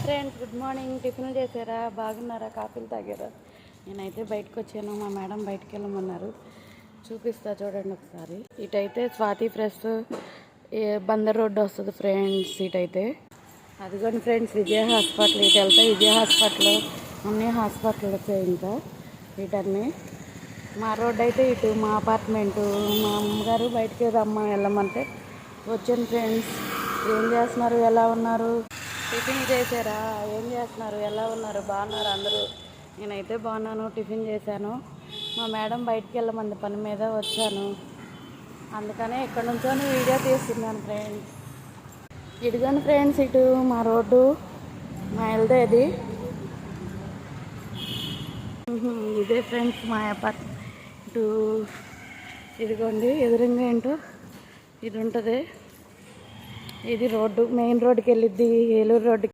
Friends, good morning. Tiffin చేశారా? బాగున్నారా? కాఫీలు తాగారా? నేనైతే బయటకు వచ్చాను. మా మేడం బయటకు వెళ్ళమన్నారు. చూపిస్తా చూడండి ఒకసారి. ఇటైతే స్వాతి ఫ్రెష్ బందర్ రోడ్డు వస్తుంది ఫ్రెండ్స్. ఇటైతే అదిగోండి ఫ్రెండ్స్, విజయ హాస్పిటల్. ఇటు వెళ్తే విజయ హాస్పిటల్, అన్ని హాస్పిటల్ వచ్చాయి. ఇంకా వీటన్నీ మా రోడ్డు అయితే ఇటు మా అపార్ట్మెంటు. మా అమ్మగారు బయటికి వెళ్ళమంటే వచ్చాను ఫ్రెండ్స్. ఏం చేస్తున్నారు? ఎలా ఉన్నారు? టిఫిన్ చేశారా? ఏం చేస్తున్నారు? ఎలా ఉన్నారు? బాగున్నారు అందరూ? నేనైతే బాగున్నాను. టిఫిన్ చేశాను. మా మేడం బయటికి వెళ్ళమంది, పని మీద వచ్చాను. అందుకనే ఇక్కడ నుంచో వీడియో తీస్తున్నాను ఫ్రెండ్స్. ఇదిగోండి ఫ్రెండ్స్, ఇటు మా రోడ్డు, మా వెళ్దేది ఇదే ఫ్రెండ్స్ మా అపార్ట్మెంట్. ఇటు ఇదిగోండి ఎదురుగా ఏంటో ఇది ఉంటుంది. ఇది రోడ్డు, మెయిన్ రోడ్డుకి వెళ్ళిద్ది, ఏలూరు రోడ్డుకి.